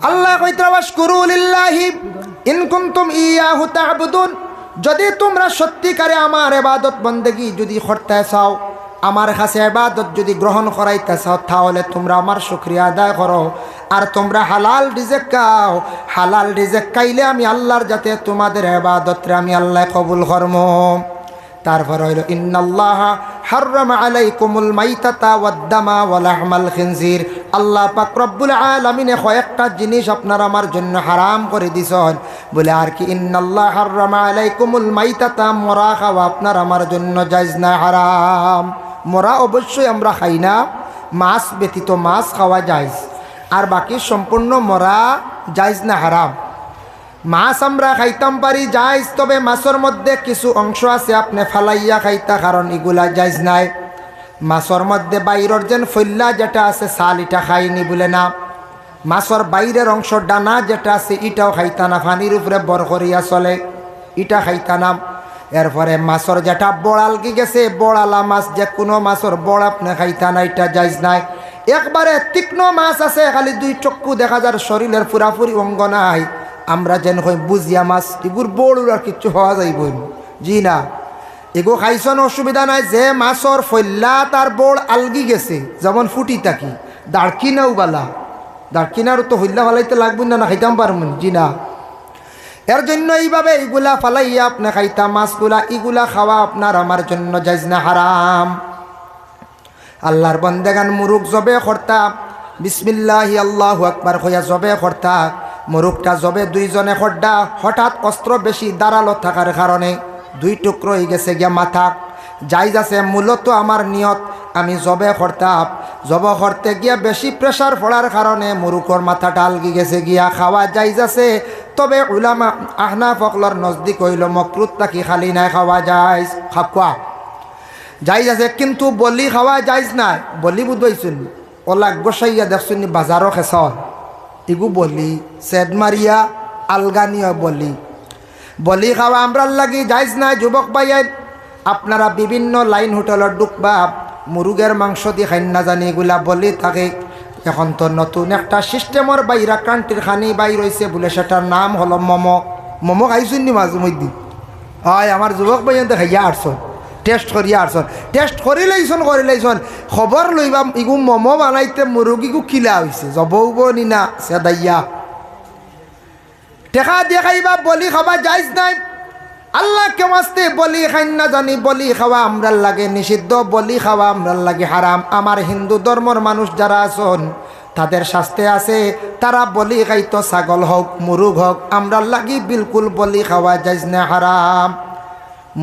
আল্লাহ কইতে ওয়াশকুরু লিল্লাহি ইন কুনতুম ইয়াহু তা'বুদুন, যদি তোমরা সত্যিকারে আমার ইবাদত বন্দেগী যদি করতে চাও, আমার কাছে ইবাদত যদি গ্রহণ করাইতে চাও, তাহলে তোমরা আমার শুকরিয়া আদায় করো। আর তোমরা হালাল রিজিক খাও, হালাল রিজিক খাইলে আমি আল্লাহর যাতে তোমাদের ইবাদতরে আমি আল্লাহ কবুল করবো। তারপর হইল ইন্নাল্লাহা হাররামা আলাইকুমুল মাইতাতা ওয়াদ-দামা ওয়া লাহমাল খিনজির, আল্লাহ পাক রব্বুল আলামিন কয়েকটা জিনিস আপনার আমার জন্য হারাম করে দিছেন। বলে আর কি? ইন্নাল্লাহা হাররামা আলাইকুমুল মাইতাতা, মরা খাওয়া আপনার আমার জন্য জায়েজ না, হারাম। মরা অবশ্যই আমরা খাই না, মাছ ব্যতীত মাছ খাওয়া জায়েজ, আর বাকি সম্পূর্ণ মরা জায়েজ না, হারাম। মাছ আমরা খাইতাম পারি জায়েজ, তবে মাছের মধ্যে কিছু অংশ আছে আপনি ফালাইয়া খাইতা, কারণ এগুলা জায়েজ নাই। মাছের মধ্যে বাইরের যেন ফল্লা যেটা আছে ছাল, এটা খাইনি বলে না। মাছের বাইরের অংশ ডানা যেটা আছে এটাও খাইতা না, পানির উপরে বর করিয়া চলে, এটা খাইতা না। এরপরে মাছের যেটা বড়ালকি গেছে, বড়ালা মাছ, যে কোনো মাছের বড় আপনি খাইতা না, এটা জায়েজ নাই। একবারে তীক্ষ্ণ মাছ আছে, খালি দুই চক্ষু দেখা যার, শরীরের পুরাপুরি অঙ্গ নাই, আমরা যেন কই বুঝিয়া মাছ, এগুর বড় আর কিচ্ছু হওয়া যাইব, জি না। এগো খাইছন অসুবিধা নাই। যে মাছর ফল্লা তার বড় আলগি গেছে, যেমন ফুটি থাকি, দাঁড়কিনাও বালা, দাঁড়কিনারও তো হইল্লা ফালাইতে লাগবে না, না খাইতাম পারবেন, জি না। এর জন্য এইভাবে এগুলা ফালাইয়া আপনি খাইতা মাছগুলা, এগুলা খাওয়া আপনার আমার জন্য জায়েজ না, হারাম। আল্লাহর বন্দেগান মুরুগ জবে করতা, বিসমিল্লাহি আল্লাহু আকবার কইয়া জবে করতা। মুরুগটা জবে দুইজনে খড্ডা, হঠাৎ অস্ত্র বেশি দাঁড়ালো থাকার কারণে দুই টুকরো হয়ে গেছে গিয়া মাথা। জায়েজ আছে, মূলত আমার নিয়ত আমি জবে করতাম, জব করতে গিয়া বেশি প্রেশার পড়ার কারণে মুরুগর মাথাটা আলগি গেছে গিয়া, খাওয়া জায়েজ আছে। তবে উলামা আহনাফ ফকলর নজদিক হইল মকরুত তাকি খালি নাই, খাওয়া জায়েজ, খাওয়া জায়েজ আছে, কিন্তু বলি খাওয়া জায়েজ নাই। বলি বুঝবাইছুন, ওলা গোসাইয়া দেখছুন বাজারও খেসন, এগু বলি সেদ মারিয়া আলগানিয়া বলি, বলি খাওয়া আমরার লাগি জায়েজ নাই। যুবক ভাইয়ের, আপনারা বিভিন্ন লাইন হোটেলত ঢুকবা, মুরুগের মাংস দিয়ে খাই না জানি, এগুলা বলি থাকে। এখন তো নতুন একটা সিস্টেমের বাইরা কান্ট্রির খানি বাইর হয়েছে বলে, সেটার নাম হলো মোমো। মোমো খাইছুন নি মাঝে মধ্যে? হয়, আমার যুবক ভাই খাইয়া আসছেন, টেস্ট করিয়া আসছেন, টেস্ট করিলেইছন, খবর লইবা ইগু মোমো বানাইতে মুরগিগু কিলা হয়েছে, জবৌব নি না সেদাইয়া টেকা দিয়ে খাইবা। বলি খাওয়া জায়েজ নাই। আল্লাহ কেউ আসতে বলি খাই না জানি, বলি খাওয়া আমরার লাগে নিষিদ্ধ, বলি খাওয়া আমরার লাগে হারাম। আমার হিন্দু ধর্মর মানুষ যারা আছেন তাদের শাস্তি আছে, তারা বলি খাইতো, ছাগল হোক মুরুগ হোক, আমরার লাগি বিলকুল বলি খাওয়া জায়েজ না, হারাম।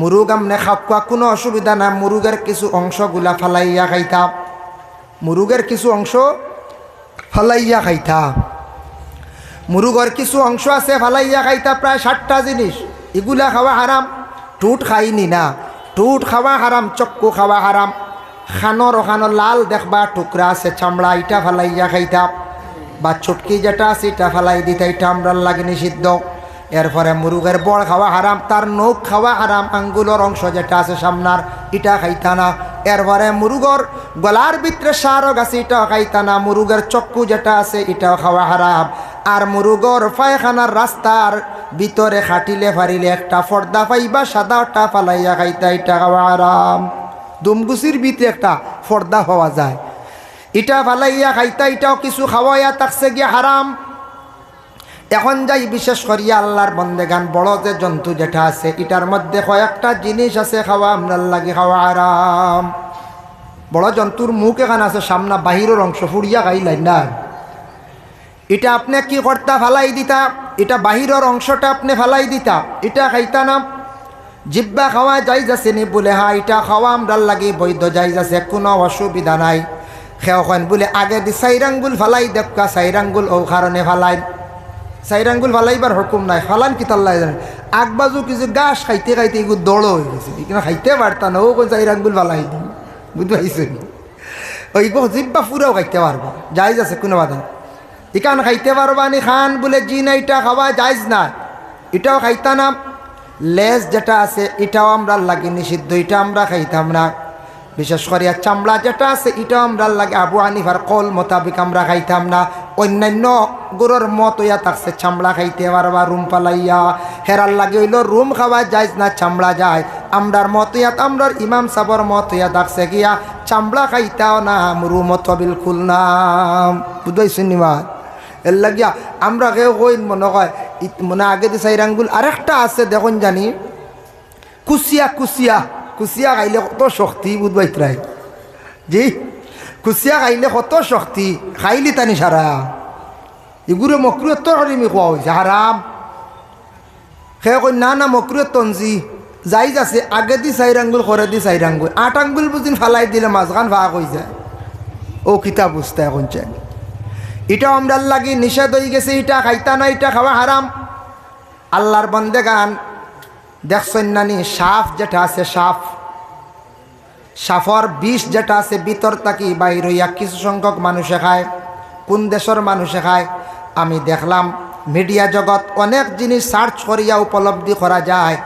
মুরুগ আমনে খাওয়া কোনো অসুবিধা না, মুরুগের কিছু অংশগুলা ফালাইয়া খাইতা, মুরুগের কিছু অংশ ফালাইয়া খাইতা। মুরুগের কিছু অংশ আছে ফালাইয়া খাইতা, প্রায় 60টা জিনিস, এগুলা খাওয়া হারাম। টুট খাইনি না, টুট খাওয়া হারাম, চক্কু খাওয়া হারাম। খানোর ওখানো লাল দেখবা টুকরা আছে চামড়া, এটা ফালাইয়া খাইতা, বা চুটকি যেটা আছে এটা ফালাই দিতা, এটা আমরার লাগে নিষিদ্ধ। এরপরে মুরুগের বড় খাওয়া হারাম, তার নখ খাওয়া হারাম, আঙ্গুলের অংশ যেটা আছে সামনার, এটা খাইতা না। এরপরে মুরুগর গলার ভিতরে সারক আছে, এটাও খাইতা না। মুরুগের চক্কু যেটা আছে এটাও খাওয়া হারাম। আর মুরুগর পায়খানার রাস্তার ভিতরে খাটিলে ফারিলে একটা পর্দা পাইবা, সাদাটা ফালাইয়া খাইতা, এটা খাওয়া হারাম। দুমগুচির ভিতরে একটা পর্দা পাওয়া যায়, এটা ফালাইয়া খাইতা, এটাও কিছু খাওয়াইয়া থাকছে গিয়া হারাম। এখন যাই বিশেষ করিয়া আল্লাহর বন্দেগান, বড় যে জন্তু যেটা আছে এটার মধ্যে কয়েকটা জিনিস আছে খাওয়া আমরার লাগে খাওয়া হারাম। বড় জন্তুর মুখ এখানে আছে, সামনা বাহিরের অংশ ফুড়িয়া খাইলাই না, এটা আপনি কি করতা, ফালাই দিতা, এটা বাহিরের অংশটা আপনি ফালাই দিতা, এটা খাইতা না। জিব্বা খাওয়া জায়েজ আছে নি? বলে হ্যাঁ, এটা খাওয়া আমরার লাগে বৈধ, জায়েজ আছে, কোনো অসুবিধা নাই। খেওখান বলে আগে দি 4 আঙ্গুল ফালাই দেখা, 4 আঙ্গুল ও কারণে ফালাই, 4 আঙ্গুল ফালাইবার হুকুম নাই, ফালান কি তাল্লাই জানে। আগবাজু কিছু গাছ খাইতে খাইতে এগুলো দৌড় হয়ে গেছে, এখানে খাইতে পারতা না, ও কোন 4 আঙ্গুল ফালাই দি, বুঝতে পারছেন? ওই জিব্বা পুরাও খাইতে পারবা, জায়েজ আছে, কোনো বাধা। এখান খাইতে পারবা নি খান বলে, জি না, এটা খাওয়া জায়েজ না, এটাও খাইতা না। লেজ যেটা আছে এটাও আমরা লাগে নিষিদ্ধ, এটা আমরা খাইতাম না। বিশেষ করিয়া চামড়া যেটা আছে এটাও আমরা লাগে আবু হানিফার কল মোতাবিক আমরা খাইতাম না। অন্যান্য গরুর মত ইয়া থাকছে চামড়া খাইতে পারবা রুম পালাইয়া, হেরার লাগে হইল রুম খাওয়া যায় না চামড়া যায়। আমরার মত ইয়াত আমরার ইমাম সাবর মত ইয়া থাকছে গিয়া চামড়া খাইতাও না রুম তো বিলকুল না। বুঝাইছেন নিমা? এর লাগিয়া আমরা কেউ কইন মনে হয় মনে আগে দিয়ে চাই আঙ্গুল। আরেকটা আছে দেখুন জানি কুচিয়া, কুচিয়া কুচিয়া খাইলে কত শক্তি বুধবাই ত্রাই জি, কুচিয়া খাইলে কত শক্তি, খাইলি তানি সারা এগুলো মকরুয়ের তো হরিমি কোয়া হয়েছে হারাম। সে কই না না মকরুয়ের তঞ্জি যাই যাচ্ছে আগে দি চাই আঙ্গুল করে দি চাই আঙ্গুল 8 আঙ্গুল বুঝিন ফালাই দিলে মাঝখান ভাগ হয়ে যায়। ও কিতাব বুঝতে এখন চাই এটা আমরার লাগি নিষেধ হয়ে গেছে, এটা খাইতা না, এটা খাওয়া হারাম। আল্লাহর বন্দেগান দেখছেন নানি সাপ যেটা আছে, সাপ সাফর বিষ যেটা আছে ভিতর তাকি বাইর হইয়া কিছু সংখ্যক মানুষে খায়। কোন দেশের মানুষে খায় আমি দেখলাম মিডিয়া জগৎ অনেক জিনিস সার্চ করিয়া উপলব্ধি করা যায়।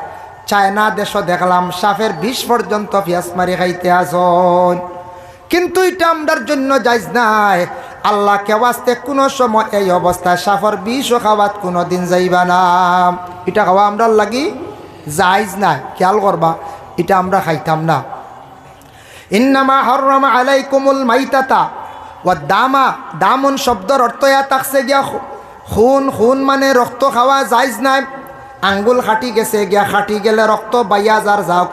চায়না দেশও দেখলাম সাপের বিষ পর্যন্ত পিয়াস মারি খাইতে আসন, কিন্তু এটা আমরার জন্য যাইজ নাই। আল্লাহ কেওয়াস্তে কোনো সময় এই অবস্থায় সাফর বিষও খাওয়াত কোনো দিন যাইবা না। এটা খাওয়া আমরার লাগি যাইজ নাই, খেয়াল করবা এটা আমরা খাইতাম না। ইন্নামা হাররামা আলাইকুমুল মাইতাতা ওয়া দামা, দামুন শব্দর অর্থ ইয়া থাকছে গিয়া খুন, খুন মানে রক্ত খাওয়া যাইজ নাই। আঙ্গুল খাটি গেছে গিয়া, খাটি গেলে রক্ত বাইয়া যার যাও,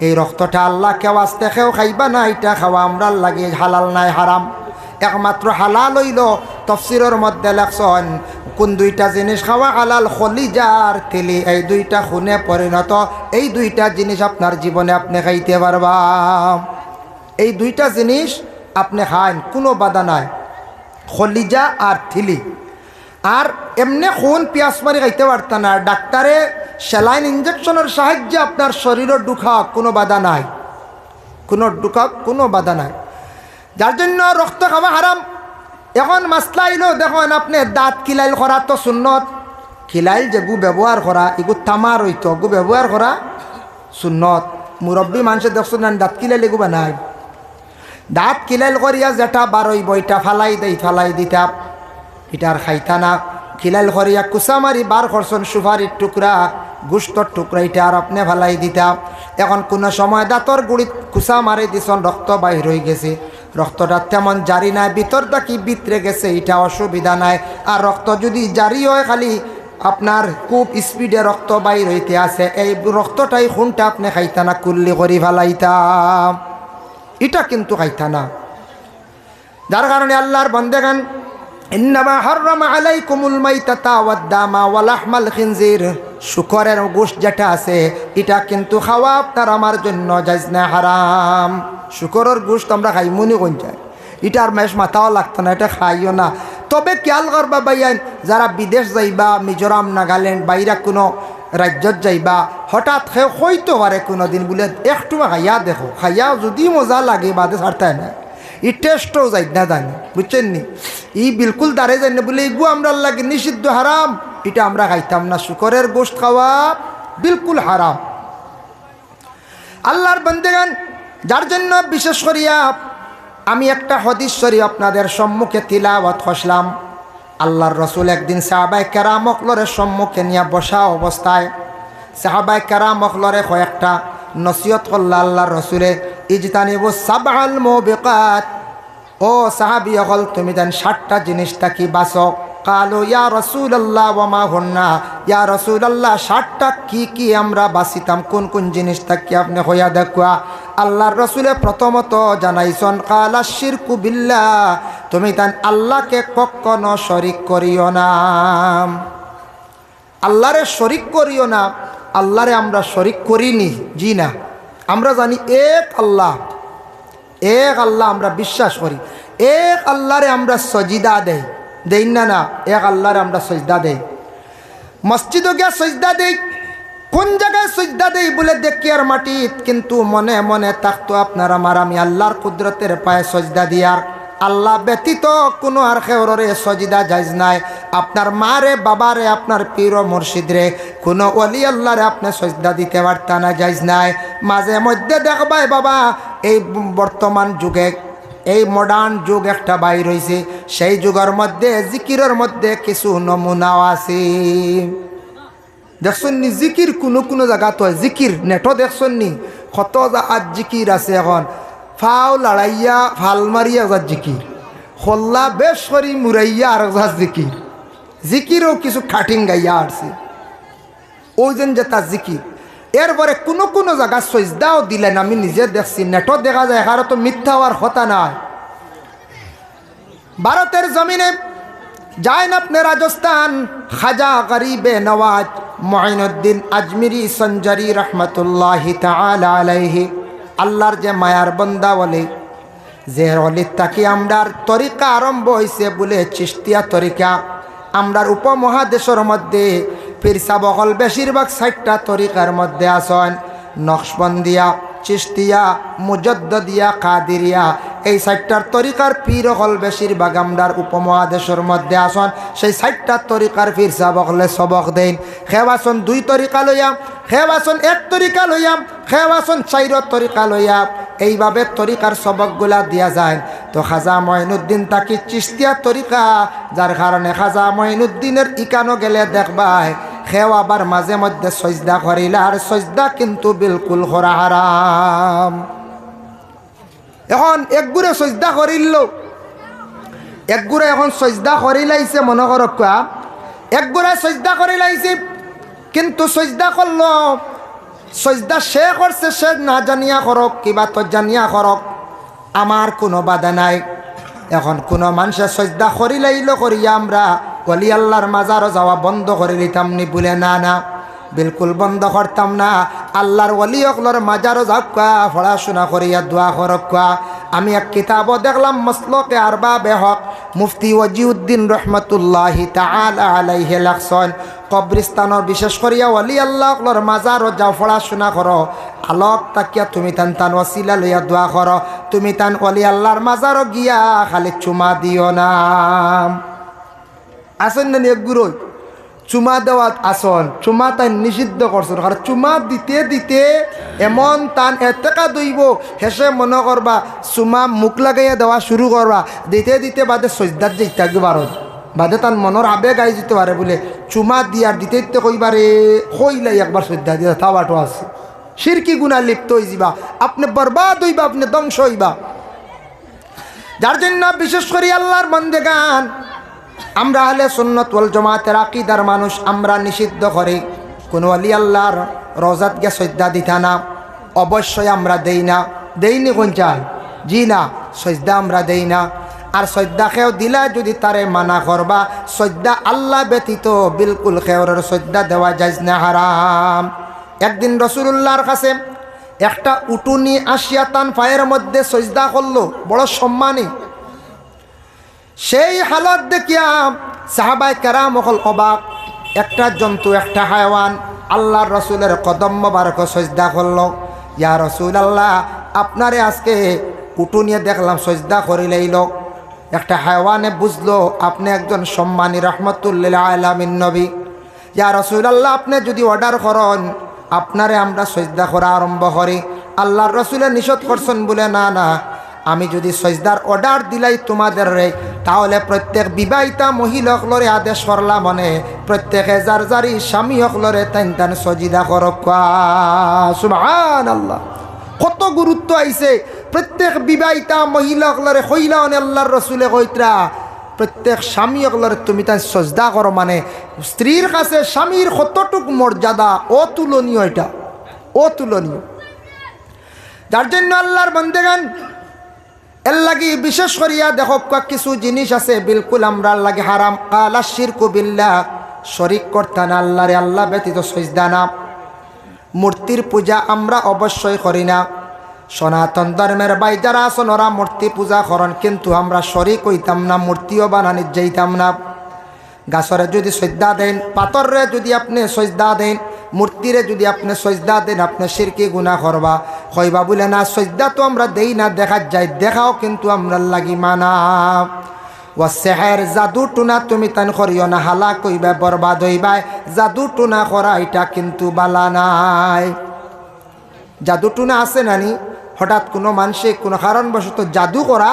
এই রক্তটা আল্লাহ কেওয়াস্তে খেও খাইবা না, এটা খাওয়া আমরার লাগে হালাল নাই, হারাম। একমাত্র হালাল হইল তফসিরের মধ্যে লেখছেন কোন দুইটা জিনিস খাওয়া হালাল, খলিজার তেলি, এই দুইটা খুনে পরিণত। এই দুইটা জিনিস আপনার জীবনে আপনি খাইতে পারবা, এই দুইটা জিনিস আপনি খান কোনো বাধা নাই, খলিজা আর থিলি। আর এমনি খুন পিয়াস মারি খাইতে পারত না, ডাক্তারে স্যালাইন ইঞ্জেকশনের সাহায্যে আপনার শরীরের ঢুকা কোনো বাধা নাই, কোনো ঢুকা কোনো বাধা নাই, যার জন্য রক্ত খাওয়া হারাম। এখন মাসলা আইলো দেখুন আপনি দাঁত কিলাইল করা তো সুন্নত, কিলাইল যে গু ব্যবহার করা এগু তামার হইতো, গু ব্যবহার করা সুন্নত। মুরব্বী মানুষের দেখছেন না দাঁত কিলাইল এগু বানায়, দাঁত কিলাইল করিয়া যেটা বারোই বইটা ফালাই দেই, ফালাই দিতা এটার খাইতা না। খিলাইল করিয়া কুচা মারি বার করছেন সুপারির টুকরা, গুস্তর টুকরা, এটা আর আপনি ফালাই দিতা। এখন কোনো সময় দাঁতর গুড়িত কুচা মারি দিছন, রক্ত বাহির হয়ে গেছে, রক্তটা তেমন জারি নাই, ভিতরটা কি ভিতরে গেছে এটা অসুবিধা নাই। আর রক্ত যদি জারি হয় খালি আপনার খুব স্পিডে রক্ত বাইর হইতে আছে, এই রক্তটাই খুনটা আপনি খাইতা না, কুল্লি করি ফালাইতা, এটা কিন্তু খাইতা না। যার কারণে আল্লাহর বান্দাগান ইন্নামা হাররামা আলাইকুমুল মাইতাতা ওয়াদ দামা ওয়া লাহমাল খিনজির, শুকরের গোশত যেটা আছে এটা কিন্তু খাওয়া আপনার আমার জন্য জায়েজ না, হারাম। শুকরের গোশত আমরা খাই মনে কোন যায়, এটার মেশ মাথাও লাগতো না, এটা খাইও না। তবে খেয়াল করবা ভাইয়ান যারা বিদেশ যাইবা, মিজোরাম নাগাল্যান্ড বাইরা কোনো রাজ্যত যাইবা, হঠাৎ হইতে পারে কোনো দিন বলে একটু খাইয়া দেখো, খাইয়া যদি মজা লাগে বাদে ছাড়তে না, ই টেস্টও যাই না জানি, বুঝছেন নি, ই বিলকুল দাঁড়ে যাই না বলে এগু আমরা লাগে নিষিদ্ধ, হারাম, এটা আমরা খাইতাম না। শুকরের গোশত খাওয়া বিলকুল হারাম। আল্লাহর বান্দাগান যার জন্য বিশেষ করিয়া আমি একটা হাদিস শরীফ আপনাদের সম্মুখে তিলাওয়াত করলাম। আল্লাহর রসুল একদিন সাহাবায়ে কেরাম অকলরের সম্মুখে নিয়ে বসা অবস্থায় সাহাবায়ে কেরাম অকলরে কয়েকটা নসিহত করল আল্লাহর রসুলে, ইজতানিবু সাবআল মুবিকাত, ও সাহাবী অকল তুমি দেন 7টা জিনিসটা কি বাঁচো। কালো ইয়া রাসূলুল্লাহ ওয়া মা হুন্না, ইয়া রাসূলুল্লাহ 7টা কি কি আমরা বাঁচিতাম, কোন কোন জিনিসটা কি আপনি হইয়া দেখা। আল্লাহর রসুলে প্রথমত জানাইছেন কালা শিরকু বিল্লাহ, তুমি তান আল্লাহকে কখনো শরীক করিও না, আল্লাহরে শরীক করিও না। আল্লাহরে আমরা শরীক করিনি, জি না, আমরা জানি এক আল্লাহ, এক আল্লাহ আমরা বিশ্বাস করি, এক আল্লাহরে আমরা সজিদা দেই, দেই না না, এক আল্লাহরে আমরা সজদা দেই, মসজিদে গিয়া সজদা দেই, কোন জায়গায় সজদা দেই বলে দেখি আর মাটিত, কিন্তু মনে মনে থাকতো আপনার আমার আমি আল্লাহর কুদরতের পায়ে সজদা দিয়ার, আল্লাহ ব্যতীত কোনো আর খেউরে সজিদা জায়েজ নাই। আপনার মারে বাবারে আপনার পীর ও মুর্শিদরে কোনো ওলি আল্লাহরে আপনি সজদা দিতে পারতেন না, জায়েজ নাই। মাঝে মধ্যে দেখবাই বাবা এই বর্তমান যুগে এই মডার্ন যুগ একটা বাইর হইছে, সেই যুগের মধ্যে জিকিরের মধ্যে কিছু নমুনাও আছে। দেখছেন নি জিকির কোনো কোনো জায়গা তো জিকির নেটও দেখছেন নি কত আজ জিকির আছে। এখন ফাও লড়াইয়া ফাল মারিয়া যার জিকির, হল্লা বেশ করি মুরাইয়া আর যার জিকির, জিকিরও কিছু খাটিং গাইয়া আসছে ওই যেন যে তার জিকির। এরপরে কোনো কোনো জায়গা সজদাও দিলেন, আমি নিজে দেখছি নেটও দেখা যায়, এখানে তো মিথ্যা হওয়ার কথা নয়। ভারতের জমিনে যায়ন আপনি রাজস্থান, খাজা গরিবে নওয়াজ মঈনুদ্দিন আজমিরি সঞ্জারি রহমতুল্লাহি তাআলা আলাইহি, আল্লাহর যে মায়ার বন্দা বলে, যে অলিত তাকে আমরার তরিকা আরম্ভ হয়েছে বলে চিশতিয়া তরিকা। আমরার উপমহাদেশের মধ্যে পীরসা বকল বেশিরভাগ 60টা তরিকার মধ্যে আসেন। নকশবন্দিয়া, চিশতিয়া, মুজদ্দদিয়া, কাদিরিয়া, এই 60টার তরিকার পীর হল বেশিরভাগ আমরার উপমহাদেশের মধ্যে আসেন। সেই 60টার তরিকার পীরসা বকলে সবক দেন। খেবাসন 2 তরিকা লইয়া, খেবাসন 1 তরিকা লইয়া, খেবাসন 4 তরিকা লইয়া, এইভাবে তরিকার সবকগুলা দিয়া যায়। তো খাজা মঈনুদ্দিন তাকে চিশতিয়া তরিকা, যার কারণে খাজা মঈনুদ্দিনের ইকানো গেলে দেখবাই খেও আবার মাঝে মধ্যে সজদা করিলা, আর সজদা কিন্তু বিলকুল করা হারাম। এখন একগুড়ে সজদা করিল, একগুড়ে এখন সজদা করিলাইছে, মনে করক একগুড়ে সজদা করিলাইছে, কিন্তু সজদা করল, সজদা সে করছে, সে না জানিয়া করক কিবা তো জানিয়া করক, আমার কোনো বাধা নাই। এখন কোনো মানুষের সজদা করিলাইল করিয়া আমরা ওলি আল্লাহর মাজারও যাওয়া বন্ধ করে দিতাম নি বলে, না না, বিলকুল বন্ধ করতাম না। আল্লাহর ওলি অকলর মাজারও যাওয়া, পড়াশোনা করিয়া দোয়া করকা। আমি এক কিতাবও দেখলাম, মসলকে আরবাবে হক মুফতি ওয়াজিউদ্দিন রহমতুল্লাহি তাআলা আলাইহি লেখছেন, কবরিস্তানের বিশেষ করিয়া ওলি আল্লাহ অকলর মাজারও যাও, পড়াশোনা করো, আলোক তাকিয়া তুমি তান তান ওসিলা লইয়া দোয়া করো, তুমি তান ওলি আল্লাহর মাজারও গিয়া খালি চুমা দিও না। আসেন না একগুরো চুমা দেওয়াত আসন, চুমা তাই নিষিদ্ধ করছেন। কারণ চুমা দিতে দিতে এমন টান এতেকা দইব, হেসে মনে করবা চুমা মুখ লাগাইয়া দেওয়া শুরু করবা, দিতে দিতে বাদে সজদার যেতে থাকবে ভারত, বাদে তার মনের আবেগ আই যেতে পারে বলে চুমা দিয়ার দিতে দিতে কইবারে কইলাই একবার সজদা দিয়া তাওয়াটো আছে। শিরকি গুনাহ লিপ্ত হয়ে যাবা, আপনি বরবাদ হইবা, আপনি ধ্বংস হইবা। যার জন্য বিশেষ করে আল্লাহর বান্দেগান, আমরা আহলে সুন্নাত ওয়াল জামাতের আকীদার মানুষ, আমরা নিষিদ্ধ করি কোন ওলি আল্লাহর রওজাত গে সজদা দিতা না। অবশ্যই আমরা দেই না, দেইনি কোন চাই, জি না, সজদা আমরা দেই না। আর সজদা খেও দিলা যদি তারে মানা করবা, সজদা আল্লাহ ব্যতীত বিলকুল খেওরের সজদা দেওয়া যাইজ না, হারাম। একদিন রাসূলুল্লাহর কাছে একটা উটুনি আসিয়া তান পায়ের মধ্যে সজদা করলো, বড় সম্মানী। সেই হালত দেখিয়া সাহাবায়ে কেরাম হল অবাক। একটা জন্তু, একটা হায়াওয়ান আল্লাহর রসুলের কদম মোবারক সজদা করলো। ইয়া রাসূলুল্লাহ, আপনারে আজকে উটুনিয়ে দেখলাম সজদা করিলেইল। একটা হায়াওয়ানে বুঝলো আপনি একজন সম্মানী রহমতুল্লিল আলামিন নবী। ইয়া রাসূলুল্লাহ, আপনি যদি অর্ডার করেন আপনারে আমরা সজদা করা আরম্ভ করি। আল্লাহর রসুলের নিষেধ করছেন বলে, না না, আমি যদি সজদার অর্ডার দিলাই তোমাদের রে, তাহলে প্রত্যেক বিবাহিতা মহিলা হকলরে আদেশ করলাম, মনে প্রত্যেকে যার যারি স্বামী হকলরে তাইন তান সজিদা করক। সুবহানাল্লাহ, কত গুরুত্ব আইছে। প্রত্যেক বিবাহিতা মহিলা হকলরে কইলা, আল্লাহর রসুলে কইতরা প্রত্যেক স্বামী হকলরে তুমি তাই সজদা করো, মানে স্ত্রীর কাছে স্বামীর কতটুক মর্যাদা অতুলনীয়, এটা অতুলনীয়। যার জন্য আল্লাহর বান্দেগান এর লাগি বিশেষ করিয়া দেখো কিছু জিনিস আছে বিলকুল আমরা লাগে হারাম। কালা শিরকু বিল্লাহ, শরিক করতে না আল্লাহরে, আল্লাহ ব্যতীত সজদা না। মূর্তির পূজা আমরা অবশ্যই করি না। সনাতন ধর্মের ভাই যারা আছেন ওরা মূর্তি পূজা করেন, কিন্তু আমরা শরিক হইতাম না, মূর্তিও বানানি যাইতাম না। গাছরে যদি সজদা দেন, পাথরে যদি আপনি সজদা দেন, মূর্তিরে যদি আপনি সজদা দেন, আপনি শিরকি গুনাহ করবা। কইবা বলে না সজদা তো আমরা দেই না, দেখা যায়, দেখাও কিন্তু আমরা লাগি মানা। ও সেহের জাদু টুনা তুমি তান করিও না, হালা কইবা বরবাদ হইবা। জাদু টুনা করা এটা কিন্তু বালা নাই। জাদু টুনা আছে নানি, হঠাৎ কোনো মানুষে কোনো কারণবশত জাদু করা,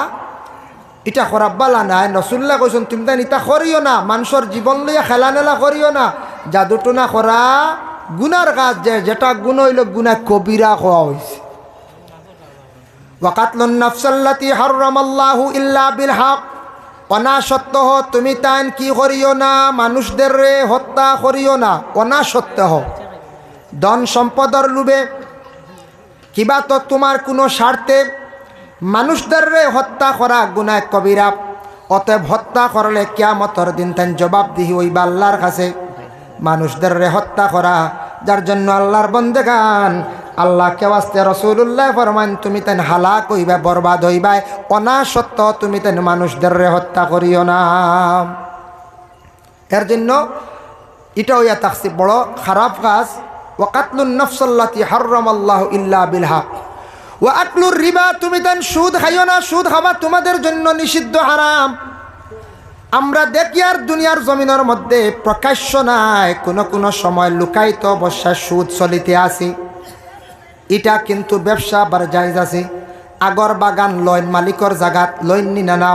এটা খরাব বালা নাই। রসুল্লাহ কইছেন তুমি তাই ইটা করিও না, মানুষের জীবন লইয়া খেলা নেলা করিও না। জাদুটনা করা গুনার কাজ, যেটা গুণ হইল গুনা কবিরা হওয়া হয়েছে। ওয়াকাতলুন নাফসাল্লাতী হারামাল্লাহু ইল্লা বিল হক, অনাসত্য তুমি তাই কি করিও না, মানুষদের রে হত্যা করিও না। অনাসত্য ধন সম্পদর লুবে কিবা তো তোমার কোনো স্বার্থে মানুষদের রে হত্যা করা গুনাহ কবিরা। অতএব হত্যা করলে কিয়ামতের দিন তাই জবাবদিহি হইবা আল্লাহর কাছে। মানুষদের রে হত্যা করা, যার জন্য আল্লাহর বন্দেগান আল্লাহকে ওয়াস্তে রাসূলুল্লাহ ফরমান তুমি তেন হালাক হইবা, বরবাদ হইবা। অনাসত্য তুমি তেন মানুষদের রে হত্যা করিও না। এর জন্য এটা হইয়া থাকছে বড় খারাপ কাজ। ওয়াকাতলুন নাফসাল্লাতী হারামাল্লাহু ইল্লা বিল হক ওয়া আকলুর রিবা, তুমি তেন সুদ খাইও না। সুদ খাওয়া তোমাদের জন্য নিষিদ্ধ, হারাম। আমরা দেখি আর দুনিয়ার জমিনের মধ্যে প্রকাশ্য নাই, কোনো সময় লুকায়িত অবস্থায় সুদ চলিতে আছে। এটা কিন্তু ব্যবসা বার জায়েজ আছে। আগর বাগান লইন মালিকর জাগাত লইন নি না,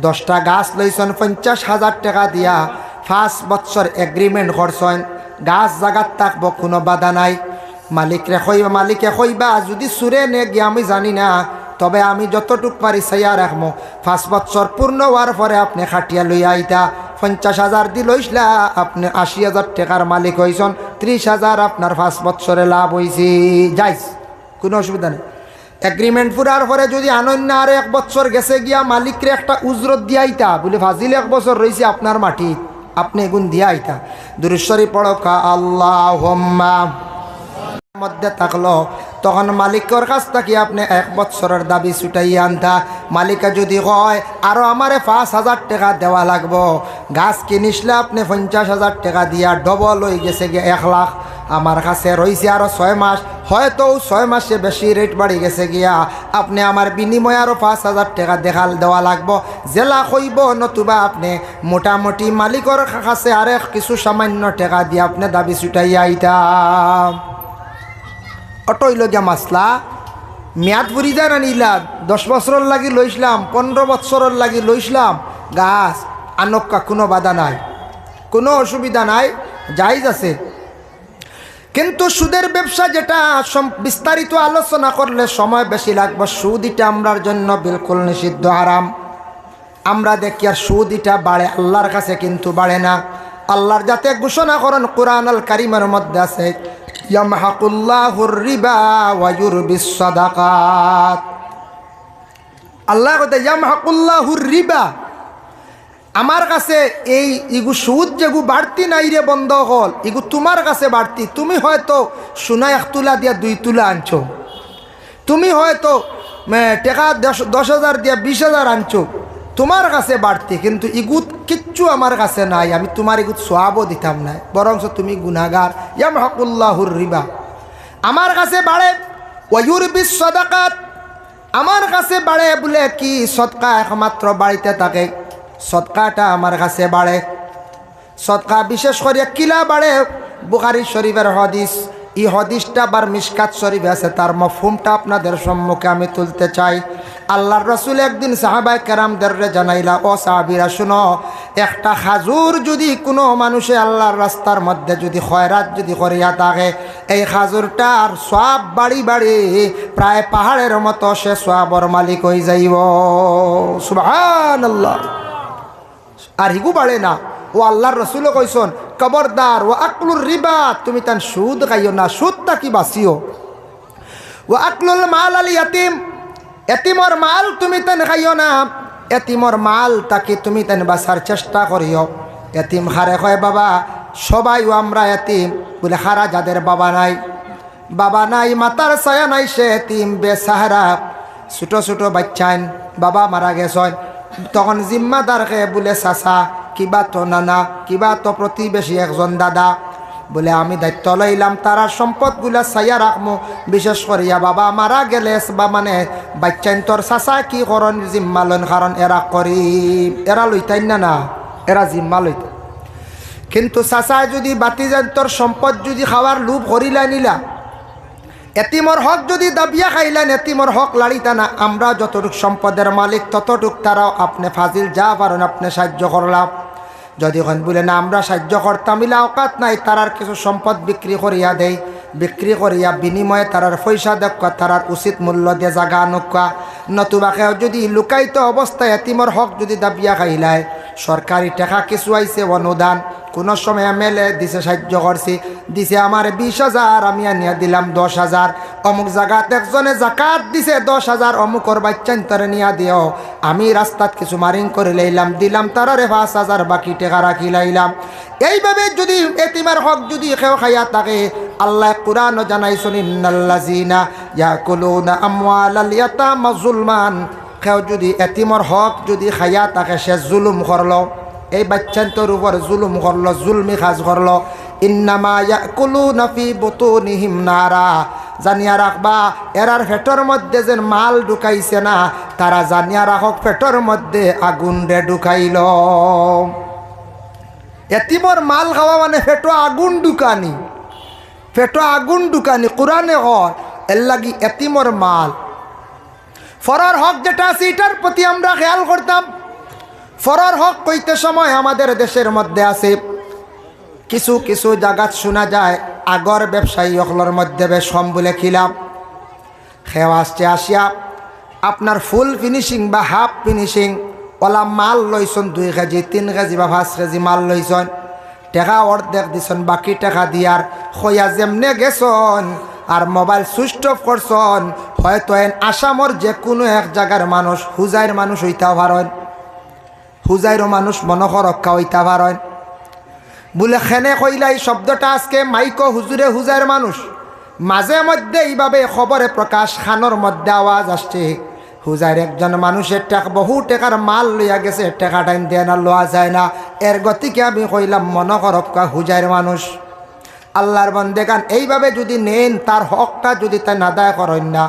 10টা গাছ লইছেন 50,000 টাকা দিয়া, 5 বছর এগ্রিমেন্ট করছেন। গাছ জাগাত থাকবো, কোনো বাধা নাই। মালিকে কইবা যদি সুরে নে গিয়ে আমি জানি না, তবে আমি যতটুক পারি চাইয়া রাখবো। 5 বছর পূর্ণ হওয়ার পরে আপনি খাটিয়া লইয়া আইতা। 50,000 দি লইসলা, আপনি 80,000 টাকার মালিক হইছেন। 30,000 আপনার 5 বছরে লাভ হয়েছে, যাইস, কোনো অসুবিধা নেই। এগ্রিমেন্ট পুরার পরে যদি আনন্দ আর 1 বছর গেছে গিয়া মালিকরে একটা উজরত দিয়া আইতা, বলে ফাজিল 1 বছর রয়েছে আপনার মাটি, আপনি এগুন দিয়া আইতা। দুরূদ শরীফ পড়ো কা আল্লাহুম্মা মধ্যে থাকলো, তখন মালিকের কাছ থেকে আপনি 1 বছরের দাবি ছুটাইয়া আনতা। মালিকা যদি কয় আরও আমারে 5,000 টাকা দেওয়া লাগবো, গাছ কিনিসলে আপনি 50,000 টাকা দিয়া ডবল হয়ে গেছে গিয়ে 1 লাখ। আমার কাছে রয়েছে আরও 6 মাস, হয়তো 6 মাসে বেশি রেট বাড়ি গেছে গিয়া, আপনি আমার বিনিময়ে আরও 5,000 টাকা দেওয়া লাগবো। জেলা হইব, নতুবা আপনি মোটামুটি মালিকের কাছে আরেক কিছু সামান্য টাকা দিয়ে আপনি দাবি ছুটাইয়া আইতা। অটইল গিয়া মাসলা মেয়াদ ফুরি যায় না নিলা, 10 বছরের লাগি লইসলাম, 15 বছরের লাগি লইসলাম গাছ, আনক্কা কোনো বাধা নাই, কোনো অসুবিধা নাই, জায়েজ আছে। কিন্তু সুদের ব্যবসা যেটা বিস্তারিত আলোচনা করলে সময় বেশি লাগবে। সুদ এটা আমরার জন্য বিলকুল নিষিদ্ধ, হারাম। আমরা দেখি আর সুদ এটা বাড়ে, আল্লাহর কাছে কিন্তু বাড়ে না। আল্লাহর যাতে ঘোষণা করেন কোরআন আল কারীমের মধ্যে আছে, ইয়ামহাকুল্লাহুর রিবা ওয়া ইউরবিস সাদাকাত। আল্লাহ কইতে ইয়ামহাকুল্লাহুর রিবা, আমার কাছে এই ইগু সুদ যেগু বাড়তি নাই রে বন্ধ হল, ইগু তোমার কাছে বাড়তি। তুমি হয়তো সোনা 1 তুলা দিয়া 2 তুলা আনছো, তুমি হয়তো টাকা 10,000 দিয়া 20,000 আনছো, তোমার কাছে বাড়তি, কিন্তু ইগুত কিচ্ছু আমার কাছে নাই, আমি তোমার ইগুত সোয়াবও দিতাম না, বরং তুমি গুনাহগার। ইয়ামহাকুল্লাহুর রিবা, আমার কাছে বাড়ে। ওয়া ইউরবিস সাদাকাত, আমার কাছে বাড়ে বলে কি সদকা একমাত্র বাড়িতে থাকে, সদকাটা আমার কাছে বাড়ে। সদকা বিশেষ করে কিলা বাড়ে, বুখারী শরীফের হাদিস, এই হাদিসটা বার মিশকাত শরীফে আছে, তার মফহুমটা আপনাদের সম্মুখে আমি তুলতে চাই। আল্লাহর রাসূল একদিন সাহাবায়ে কেরামদের জানাইলা, ও সাহাবীরা শুনো, একটা খাজুর যদি কোনো মানুষে আল্লাহর রাস্তার মধ্যে যদি খয়রাত যদি করিয়া থাকে, এই খাজুরটার সওয়াব বাড়ি বাড়ি প্রায় পাহাড়ের মতো সে সওয়াবর মালিক হয়ে যাইব। সুবহানাল্লাহ। আর হিগু বাড়ে না। ও আল্লাহর রাসূলও কইছেন, খবরদার ও আকলুর রিবা, তুমি তান সুদ খাইও না, সুদটা কি বাঁচিও। ও আকলুল মাল আল ইয়াতিম, এতিমর মাল তুমি তান খাইও না, এতিমর মাল তাকে তুমি তান বাঁচার চেষ্টা করিও। এতিম হারে কয় বাবা, সবাই আমরা এতিম বলে, হারা যাদের বাবা নাই, মাতার ছায়া নাই, সে এতিম বেসাহারা। ছোট ছোট বাচ্চাইন বাবা মারা গেছেন, তখন জিম্মাদারকে বলে চাচা, কিবা তো নানা, কিবা তো প্রতিবেশী একজন দাদা, বলে আমি দায়িত্ব লইলাম তারা সম্পদগুলা চাইয়া রাখমু। বিশেষ করিয়া বাবা মারা গেলে বা মানে বাচ্চাইন তোর চাচা কি করন জিম্মা লইন, কারণ এরা করিব, এরা লইতাই না, এরা জিম্মা লইত। কিন্তু চাচায় যদি বাতি যান তোর সম্পদ যদি খাওয়ার লোভ করিলা নিলা, এতিমর হক যদি দাবিয়া খাইলেন, এতিমর হক লাড়িতা না, আমরা যতটুক সম্পদের মালিক ততটুক তারাও আপনি ফাজিল যা পারেন আপনি সাহায্য করলাম। যদি এখন বলে না আমরা সাহায্য করতাম, ইলা অকাত নাই, তারার কিছু সম্পদ বিক্রি করিয়া দেই, বিক্রি করিয়া বিনিময়ে তারার পয়সা দেখা, তারার উচিত মূল্য দিয়ে জাগা নোকা। নতুবাকেও যদি লুকাইত অবস্থায় এতিমর হক যদি দাবিয়া খাইলায়, সরকারি টাকা কিছু আইছে অনুদান, কোনো সময় এমএলএ দিছে সাহায্য করছি, দিছে আমার 20,000, আমি আনিয়া দিলাম 10,000। অমুক জায়গাত একজনে জাকাত দিছে 10,000, অমুকর বাচ্চান তারে নিয়া দিও, আমি রাস্তাত কিছু মারিং করে লইলাম, দিলাম তারারে 5,000, বাকি টাকা রাখি লাইলাম। এইভাবে যদি এতিমের হক যদি কেউ খাইয়া থাকে, আল্লাহ কুরআন জানাইছেন ইন্নাল্লাযিনা ইয়াকুলুনা আমওয়ালাল ইয়াতামা যুলমান, কেউ যদি এতিমের হক যদি খাইয়া থাকে সে জুলুম করলো, এই বাচ্চান্তর উপর জুলুম করলো, জুলমি কাজ করলো। ইন্নামা ইয়াকুলুনা ফি বুতুনিহিম নারা, জানিয়া রাখবা এরার পেটর মধ্যে যে মাল ঢুকাইছে না, তারা জানিয়া রাখক পেটর মধ্যে আগুন রে ঢুকাইল। এতিমর মাল খাওয়া মানে পেটো আগুন ঢুকানি, পেটো আগুন ঢুকানি। কোরআনে হয় এর লাগি এতিমর মাল ফরার হক যেটা আছে এটার প্রতি আমরা খেয়াল করতাম। ফরার হক কইতে সময় আমাদের দেশের মধ্যে আছে কিছু কিছু জায়গাত শোনা যায় আগর ব্যবসায়ী অকলর মধ্যে বেশ কম বলে খিলাম খেও আসছে আসিয়া আপনার ফুল ফিনিশিং বা হাফ ফিনিশিং ওলা মাল লইছন 2 কেজি 3 কেজি বা 5 কেজি মাল লইছন, টাকা অর্ধেক দিছন, বাকি টাকা দিয়ার খইয়া যেমনে গেছন আর মোবাইল সুইচ অফ করছন। হয়তো আসামর যে কোনো এক জায়গার মানুষ হুজাইর মানুষ হইতে পারেন, হুজাইরও মানুষ মনসরক্ষা হইতে পারেন বলে খেনে কইলা এই শব্দটা আজকে মাইকো হুজুরে হুজাইর মানুষ। মাঝে মধ্যে এইভাবে খবরে প্রকাশ খানোর মধ্যে আওয়াজ আসছে হুজাইর একজন মানুষের টাকা বহু টাকার মাল লইয়া গেছে, টাকা টাইম দেয় না, লওয়া যায় না। এর গতিকে আমি কইলাম মনসরক্ষা হুজাইর মানুষ। আল্লাহর বন্দেগান এইভাবে যদি নেন, তার হকটা যদি তাই আদায় করেন না,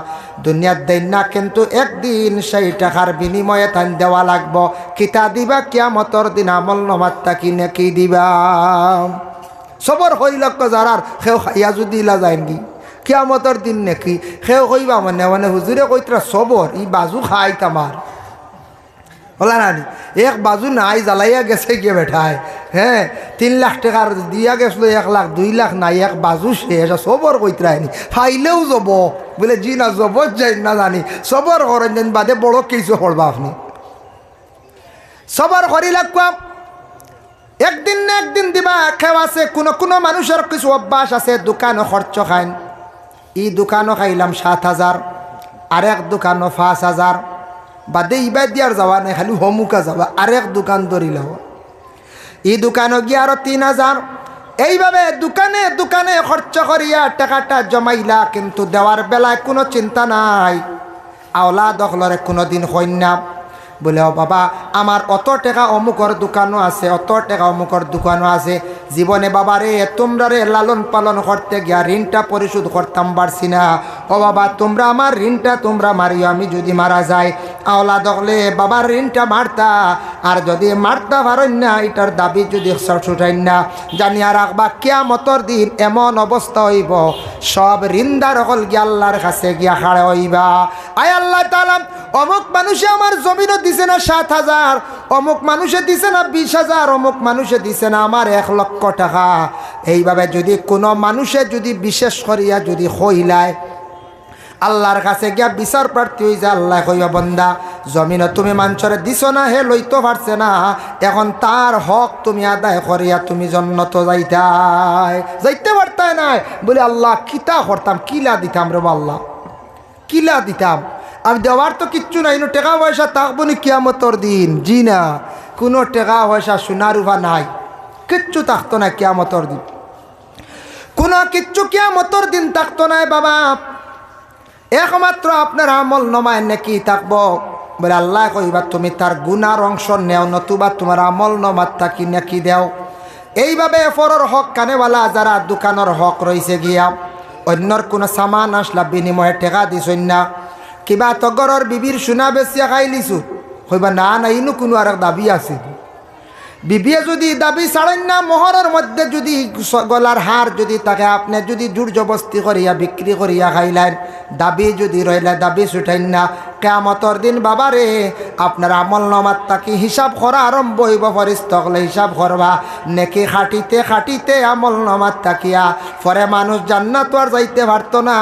দুনিয়ার দেন না, কিন্তু একদিন সেই টাকার বিনিময়ে তাই দেওয়া লাগবো। কিতা দিবা কিয়ামতর দিন, আমল নমাত্তা কিনে কি দিবা। সবর হইল যারার সেও খাইয়া যদি ইলা যায় কি কিয়ামতর দিন নাকি সেও কইবা মানে মানে হুজুরে কইতরা সবর ই বাজু খাই তামার বলা নানি এক বাজু নাই জ্বালাইয়া গেছে গিয়ে বেঠায়। হ্যাঁ 3 লাখ টাকার দিয়া গেছিল, 1 লাখ 2 লাখ নাই, এক বাজু শেষ। সবর কইতরায়নি ফাইলেও যাব বলে জি না জব যাই না জানি সবর করেন যেন বাদে বড় কিছু করবা আপনি সবর করি লাগবা। একদিন না একদিন দিবা। খেও আছে কোনো কোনো মানুষের কিছু অভ্যাস আছে, দোকানও খরচ খাইন, ই দোকানও খাইলাম 7,000, আরেক দোকানও 5,000, বাদে ইবাদ দিয়ার যাওয়া নাই, খালি হমুকা যাবা, আরেক দোকান ধরিল, ই দোকানও গিয়ে আরো 3,000। এইভাবে দোকানে দোকানে খরচ করিয়া টাকাটা জমাইলা, কিন্তু দেওয়ার বেলায় কোনো চিন্তা নাই। আওলা দখলরে কোনো দিন হইনা বলে ও বাবা আমার অত টাকা অমুকর দোকানও আছে, অত টাকা অমুকর দোকানও আছে, জীবনে বাবা রে তোমরা রে লালন পালন করতে গিয়া ঋণটা পরিশোধ করতাম পারছি না। ও বাবা তোমরা আমার ঋণটা তোমরা মারিও, আমি যদি মারা যাই আওলা দখলে বাবার ঋণটা মারতা, আর যদি মারতা পারেন না এটার দাবি যদি ছুটাইন না, জানিয়া রাখবা কিয়ামতর দিন এমন অবস্থা হইব সব ঋণদার হল গিয়া আল্লাহর কাছে গিয়া খাড়ে হইবা। আয় আল্লাহ তাআলা অমুক মানুষে আমার জমিনও দিছে না 7,000, অমুক মানুষে দিছে না 20,000, অমুক মানুষে দিছে না আমার 1 লক্ষ টাকা। এইভাবে যদি কোনো মানুষে যদি বিশেষ করিয়া যদি হইলায় আল্লাহর কাছে গিয়া বিচার প্রার্থী হয়ে যায়, আল্লাহ কইয়া বন্দা জমিনও তুমি মানুষরে দিছ না, হে লইতে পারছে না, এখন তার হক তুমি আদায় করিয়া তুমি জন্নত যাইতে পারতাই নাই। বলে আল্লাহ কিতা করতাম, কিলা দিতাম রে আল্লাহ, কিলা দিতাম, আমি দেওয়ার তো কিচ্ছু নাই, টাকা পয়সা থাকবো নি কিয়ামতর দিন? জি না, কোনো টাকা পয়সা সোনার উভা নাই, কিচ্ছু থাকতো না কিয়ামতর দিন, কোনো কিচ্ছু কিয়ামতর দিন থাকতো না বাবা। একমাত্র আপনার আমল নমায় নাকি থাকবো। বলে আল্লাহ কইবা তুমি তার গুনার অংশ নেও, নতুবা তোমার আমল নমাত থাকি নাকি দেও। এইভাবে ফরর হক কানেওয়ালা যারা দোকানের হক রয়েছে গিয়া অন্যর কোনো সামান আসলা বিনিময়ে টাকা দিছই না, কিবা তগরের বিবির সোনা বেচিয়া খাই লিছু, কইবা না না ইনো কোনো আর দাবি আছে, বিবিয়ে যদি দাবি ছাড়েন না, মোহরের মধ্যে যদি গলার হার যদি তাকে আপনি যদি জোর জবস্তি করিয়া বিক্রি করিয়া খাইলেন, দাবি যদি রইলে দাবি ছুটাইন না, কিয়ামতের দিন বাবারে আপনার আমল নামাত তাকি হিসাব করা আরম্ভ হইব। ফেরেশতাগণে হিসাব করবা, নেকি খাটিতে খাটিতে আমল নামাত তাকিয়া পরে মানুষ জান্নাত আর যাইতে পারত না,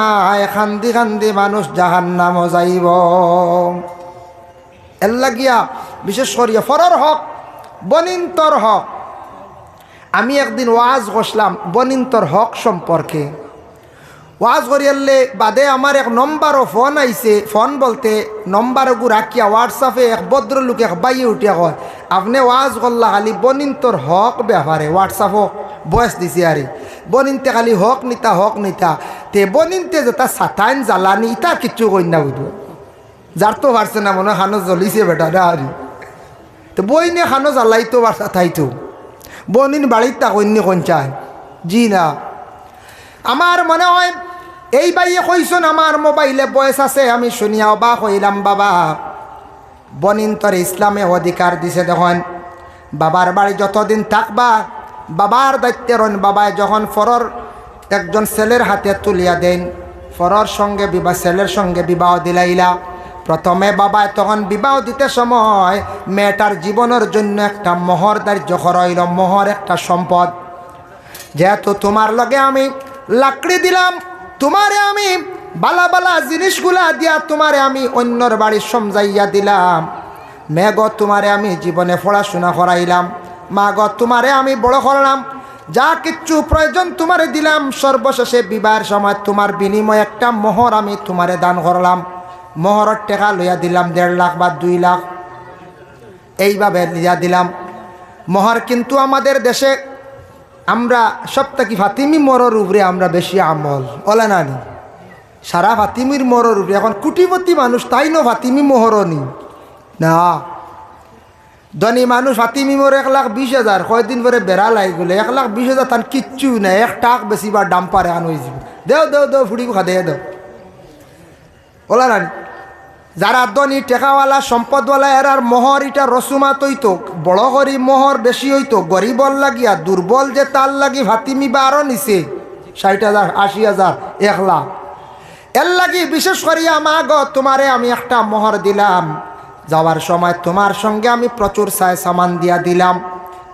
খান্দি খান্দি মানুষ জাহান্নামও যাইব। এর লাগিয়া বিশেষ করিয়া ফরর হক বনিন্তর হক। আমি একদিন ওয়াজ করলাম বনিন্তর হক সম্পর্কে। ওয়াজ করিয়ালে বাদে আমার এক নম্বরও ফোন আইছে। ফোন বলতে নম্বরগু রাখিয়া হোয়াটসঅ্যাপে এক ভদ্রলোক এক বাইয়ে উঠিয়া কয়, আপনি ওয়াজ করলা খালি বনিন্তর হক ব্যাপারে। হোয়াটসঅ্যাপও বয়স দিছে আরে বনিনতে খালি হক নিতা তে বনিনতে যেটা সাতাইন জ্বালানি ইটা কিচ্ছু কই না বুঝবো। যার তো পারছে না মনে খানো জ্বলিছে বেটা না আরে। তো বই নিয়ে খানো জ্বালাই তো বাসা থাইতো বনিন বাড়ির তা কন্যা কঞ্চায় জি না। আমার মনে হয় এই বাইয়ে কইসন আমার মোবাইলে বয়স আছে, আমি শুনিয়া অবাক হইলাম। বাবা বনিন তোর ইসলামে অধিকার দিছে। দেখুন বাবার বাড়ি যতদিন থাকবা বাবার দায়িত্বে রন। বাবায় যখন ফরর একজন ছেলের হাতে তুলিয়া দেন, ফরর সঙ্গে বিবাহ ছেলের সঙ্গে বিবাহ দিলাইলা, প্রথমে বাবায় তখন বিবাহ দিতে সময় মেয়েটার জীবনের জন্য একটা মোহর ধার্য করাইল। মোহর একটা সম্পদ। যেহেতু তোমার লগে আমি লাকড়ি দিলাম, তোমারে আমি বালা বালা জিনিসগুলা দিয়া তোমারে আমি অন্যর বাড়ি সমজাইয়া দিলাম। মেঘ তোমারে আমি জীবনে পড়াশোনা করাইলাম, মা গ তোমারে আমি বড় করলাম, যা কিচ্ছু প্রয়োজন তোমারে দিলাম। সর্বশেষে বিবাহের সময় তোমার বিনিময়ে একটা মোহর আমি তোমারে দান করলাম। মোহরের টাকা লইয়া দিলাম 1.5 লাখ বা 2 লাখ, এইভাবে লইয়া দিলাম মোহর। কিন্তু আমাদের দেশে আমরা সপ্তাহে ফাতিমি মোহরের উপরে আমরা বেশি আমল ওলা নানি। সারা ফাতিমির মোহরের উপরে এখন কোটিপতি মানুষ তাই না ফাতিমি মোহরও নি না। ধনী মানুষ ফাতিমি মোহর 1,20,000, কয়দিন পরে বেড়া লাগি গেলে 1,20,000 তার কিচ্ছু নাই। 1 টাক বেশি বা দাম পারে আন হয়ে যাবে। দেও ফুড়ি খা দেও ওলা নানি। যারা ধনী টেকাওয়ালা সম্পদওয়ালা এরার মোহর এটা রসুমাত হইতো, বড় করি মোহর বেশি হইতো। গরিবর লাগিয়া দুর্বল যে তার লাগি ফাতিমি বা আরও নিছে 60,000, 80,000, 1 লাখ। এর লাগি বিশেষ করিয়া মা গো তোমারে আমি একটা মোহর দিলাম। যাওয়ার সময় তোমার সঙ্গে আমি প্রচুর সামান দিয়া দিলাম,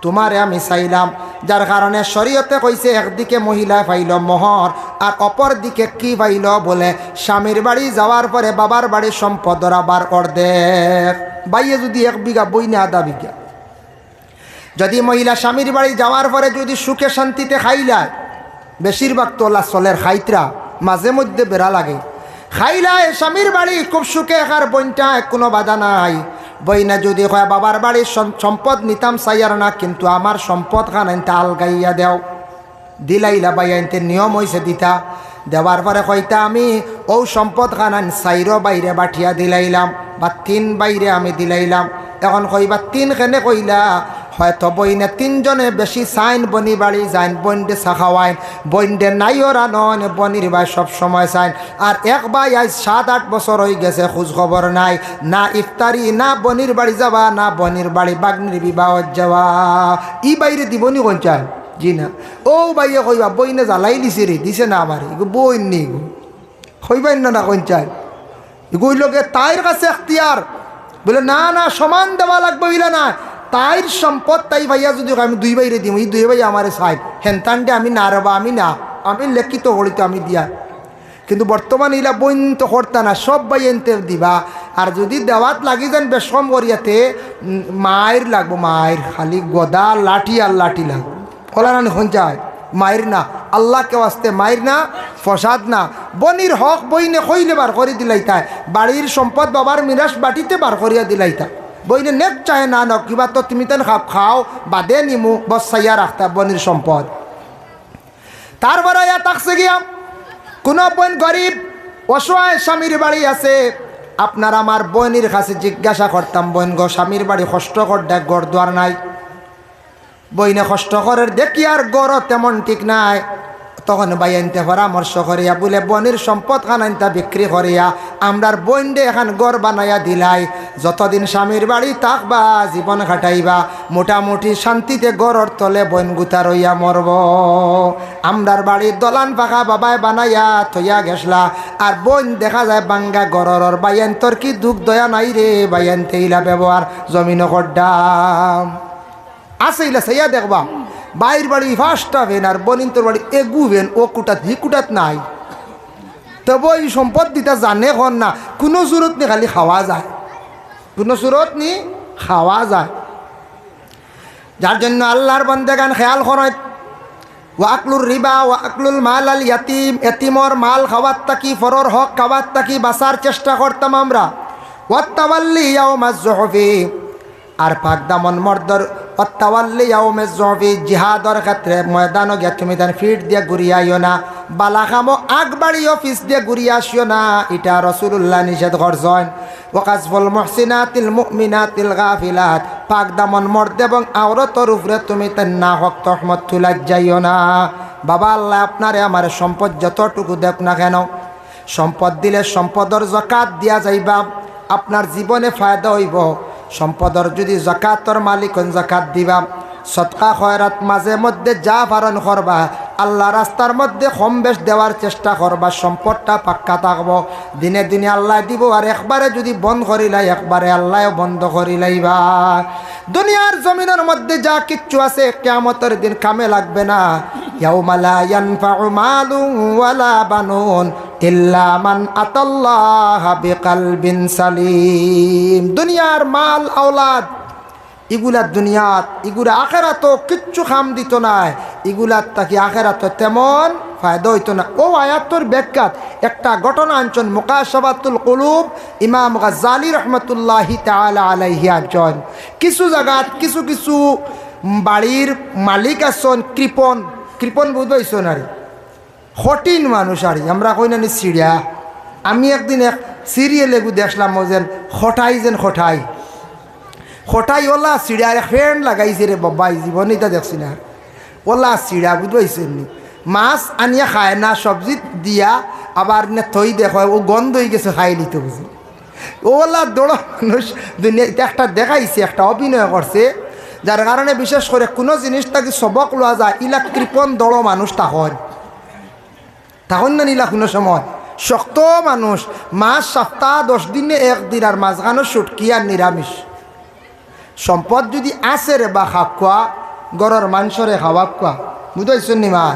তোমারে আমি চাইলাম। যার কারণে শরীয়তে কইছে একদিকে মহিলা পাইল মোহর আর অপর দিকে কি পাইল বলে স্বামীর বাড়ি যাওয়ার পরে বাবার বাড়ির সম্পদ আবার অর্ধেক। বাইয়ে যদি 1 বিঘা বই না 1/2 বিঘা, যদি মহিলা স্বামীর বাড়ি যাওয়ার পরে যদি সুখে শান্তিতে খাইলায়, বেশিরভাগ তোলা চলের খাইতরা মাঝে মধ্যে বেড়া লাগে, খাইলায় স্বামীর বাড়ি খুব সুখে একার বইনটা কোনো বাধা নাই। বইনা যদি কয় বাবার বাড়ির সম্পদ নিতাম চাইয়ার না, কিন্তু আমার সম্পদ খান আনতে আলগাইয়া দেও, দিলাইলা বাই আনতে নিয়ম হয়েছে দিতা। দেওয়ার পরে কইতা আমি ও সম্পদ খান আন 4 বাইরে বাঠিয়া দিলাইলাম বা 3 বাইরে আমি দিলাইলাম। এখন কইবা 3 কেনে কইলা, হয়তো বইনে 3 জনে বেশি চাইন বনি বাড়ি যাইন, বইনডে চা খাওয়াইন, বইনডে নাইও রানন, বনির ভাই সব সময় চাইন। আর এক ভাই আজ 7-8 বছর হয়ে গেছে, খোঁজ খবর নাই, না ইফতারি, না বনির বাড়ি যাওয়া, না বনির বাড়ি বাগনির বিবাহ যাওয়া। ই বাইরে দিবনি কোন চাই জি না। ও ভাইয়া কইবা বইনে জ্বালাই দিছে রে, দিছে না আমার এগো বইন নি গো কইবেন না কোন চাই এগুলোকে তাইর কাছে এখতিয়ার বলে না সমান দেওয়া লাগবে বলে না। তাইর সম্পদ তাই ভাইয়া যদি আমি 2 বাইরে দিই, এই 2 ভাই আমার সাইড হেনতানটে আমি না রবা, আমি লেখিত হলিত আমি দিয়া। কিন্তু বর্তমান ইলা বইন তো করতা না, সব ভাই এনতে দিবা। আর যদি দেওয়াত লাগি যান বেশম করিয়াতে মায়ের লাগবো, মায়ের খালি গদা লাঠি আর লাঠি লাগবে কলা না যায় মায়ের না, আল্লাহকে আসতে মায়ের না, ফসাদ না। বনির হক বইনে কইলে বার করে দিলাইতায়, বাড়ির সম্পদ বাবার মিরাস বাটিতে বার করিয়া দিলাইতা। বইনে নেক চাহে না নক কিবা তো তুমি তেন খাও বাদে নিমু বসাইয়া রাখতা বনির সম্পদ। তারপরে ইয়া তাকছে গিয়া কোনো বোন গরিব অসহায় স্বামীর বাড়ি আছে, আপনার আমার বোনের কাছে জিজ্ঞাসা করতাম, বোন গো স্বামীর বাড়ি কষ্ট কর দেখ, গড় দোয়ার নাই। বইনে কষ্ট করের দেখি আর গড় তেমন ঠিক নাই, তখন বাইনতে পরামর্শ করিয়া বলে বনির সম্পদ খানাইনটা বিক্রি করিয়া আমরার বইনডে এখন গড় বানাইয়া দিলাই, যতদিন স্বামীর বাড়ি থাকবা জীবন কাটাইবা মোটামুটি শান্তিতে গড়র তলে বইন গুতা রইয়া মরব। আমরার বাড়ির দলান পাকা বাবায় বানাইয়া থইয়া গেছলা, আর বইন দেখা যায় বাঙ্গা গড়র। বাইন তোর কি দুঃখ দয়া নাই রে, বাইন তেইলা ব্যবহার জমিন করডাম আছে ইলা সাইয়া দেখবা বাইর বাড়ি ফার্স্ট হবেন আর বনিন তোর বাড়ি এগুবেন, ও কুটাত হি কুটাত নাই। তবে এই সম্পদ দিতে জানে হন না, কোনো সুরত নি খালি খাওয়া যায়, কোনো সুরত নি খাওয়া যায়। যার জন্য আল্লাহর বান্দাগান খেয়াল করেন, ওয়াকলুর রিবা ওয়াকলুল মাল আল ইয়াতিম, এতিমর মাল খাওয়ার তাকি ফরর হক খাওয়ার তাকি বাঁচার চেষ্টা করতাম আমরা। ওয়াত্তাওয়াল্লি ইয়াউমাজ যুহফি, আর পাক দামন মর্দর অত্তাওয়াল্লি ইয়াউমাজ যুহফি, জিহাদর ক্ষেত্রে ময়দানও গিয়া তুমি তার ফিট দিয়ে ঘুরিয়াইও না, বালা খামো আগ বাড়ি অফিস দিয়ে ঘুরিয়ে আসিও না, এটা রাসূলুল্লাহ নিষেধ করছেন। ওয়াকাজফুল মুহসিনাতিল মুমিনাতিল গাফিলাত, পাক দামন মর্দ এবং আওরতর উপরে তুমি তার না হক তহমত তুলা যাইও না। বাবা আল্লাহ আপনারে আমার সম্পদ যতটুকু দেখ না কেন, সম্পদ দিলে সম্পদর যাকাত দিয়া যাইবা, আপনার জীবনে ফায়দা হইব। সম্পদর যদি যাকাতর মালিক যাকাত দিবা, সদকা খয়রাত মাঝে মধ্যে যা পালন করবা, আল্লাহ রাস্তার মধ্যে কম বেশ দেওয়ার চেষ্টা করবা, সম্পদটা পাক্কা থাকবো। দিনে দিনে আল্লাহ দিব, আর একবারে যদি বন্ধ করিলাই একবারে আল্লাহ বন্ধ করিলাইবা। দুনিয়ার জমিনের মধ্যে যা কিচ্ছু আছে কিয়ামতের দিন কামে লাগবে না। ইয়াউমা লা ইয়ানফাউ মালুন ওয়ালা বানুন ইল্লা মান আতাল্লাহা বিকলবিন সালিম। দুনিয়ার মাল আওলাদ এগুলা দুনিয়াত, এগুলা আখেরাতও কিচ্ছু খাম দিত না, এগুলার তাকে আখেরাত তেমন ফায়দা হইতো না। ও আয়াতর ব্যাখ্যাত একটা ঘটনা আনছেন মুকাশাফাতুল কুলুব ইমাম গাজ্জালী রহমতুল্লাহি তাআলা আলাইহি। আনছেন কিছু জায়গাত কিছু কিছু বাড়ির মালিক আছেন কৃপণ, কৃপণ বুঝাইছেন আর কঠিন মানুষ, আর আমরা কই না সিরিয়া। আমি একদিন এক সিরিয়ালে দেখলাম যেন খটাই খটাই ওলা চিড়ার ফ্যান লাগাইছে রে বাবা, জীবনে এটা দেখছি না। ওলা চিড়া বুঝবাইছেন নি, মাছ আনিয়া খায় না, সবজি দিয়া আবার নে থই দেখো ও গন্ধ হয়ে গেছে খাই নিতে বুঝি। ওলা দৌড় মানুষ দুনিয়া একটা দেখাইছে, একটা অভিনয় করছে, যার কারণে বিশেষ করে কোনো জিনিসটাকে সবক লওয়া যায়। ইলা কৃপণ দৌড় মানুষ তখন না নিলা কোনো সময় শক্ত মানুষ, মাছ সপ্তাহ 10 দিনে একদিন, আর মাঝখানো সুটকি আর নিরামিষ। সম্পদ যদি আছে রে বা খাকুয়া গড়র মাংসরে খাওয়াকুয়া, বুঝাইছেন নি মা?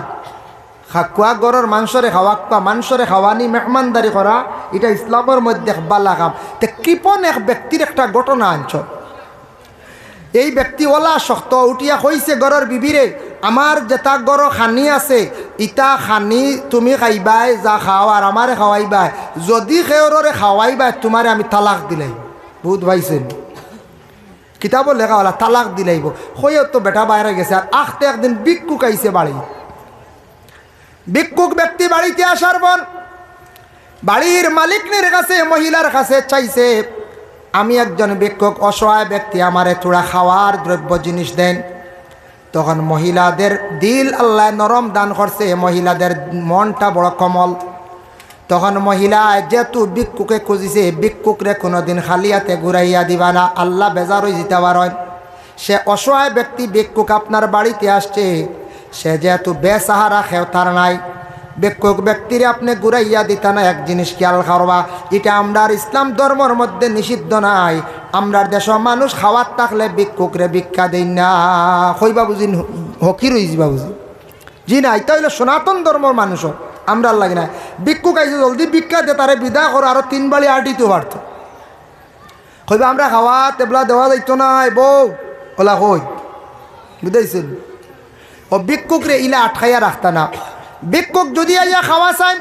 খাকুয়া গড়র মাংসরে খাওয়াকুয়া, মাংসরে খাওয়ানি মেহমানদারি করা, এটা ইসলামের মধ্যে বালা কাম। তে কৃপণ এক ব্যক্তির একটা ঘটনা আনছ। এই ব্যক্তি ওলা শক্ত উঠিয়া কইছে গড়র বিবিরে, আমার যেটা গড় খানি আছে ইটা খানি তুমি খাইবাই, যা খাও আর আমারে খাওয়াইবাই, যদি খেয়রে খাওয়াইবাই তোমারে আমি তালাক দিলাই। বহুত ভাইছেন কিতাব লেখা হলা তালাক দিলাইব। হয়েও তো বেটা বাইরে গেছে, আর আখতে একদিন ভিক্ষুক আইছে বাড়ি। ভিক্ষুক ব্যক্তি বাড়িতে আসার পর বাড়ির মালিকনের কাছে মহিলার কাছে চাইছে, আমি একজন ভিক্ষুক, অসহায় ব্যক্তি, আমারে থোড়া খাওয়ার দ্রব্য জিনিস দেন। তখন মহিলাদের দিল আল্লাহ নরম দান করছে, মহিলাদের মনটা বড় কমল। তখন মহিলা যেহেতু ভিক্ষুকে খুঁজিছে, ভিক্ষুকরে কোনোদিন খালিয়াতে ঘুরাইয়া দিবা না, আল্লাহ বেজারই যেতে পারেন। সে অসহায় ব্যক্তি ভিক্ষুক আপনার বাড়িতে আসছে, সে যেহেতু বেসাহারা খেওতার নাই, ভিক্ষুক ব্যক্তিরে আপনি ঘুরাইয়া দিতা না। এক জিনিস খেয়াল করবা, এটা আমরার ইসলাম ধর্মের মধ্যে নিষিদ্ধ নাই। আমরার দেশের মানুষ খাওয়ার থাকলে ভিক্ষুকরে ভিক্ষা দেই না, কইবা বুঝি হকি রইবা বুঝি জি না। এটা হইলে সনাতন ধর্মের মানুষও আমরা লাগে না। ভিক্ষুক আইসে জলদি ভিক্ষা দে, তারে বিদা করো, আরো 3 বাড়ি আর দিতে পারত। কইবা আমরা খাওয়া তেবলা দেওয়া যাইতো না বউ, ওলা কই বুঝাইছেন। ও ভিক্ষুকরে ইলা আটকাইয়া রাখতা না। ভিক্ষুক যদি আইয়া খাওয়া চান,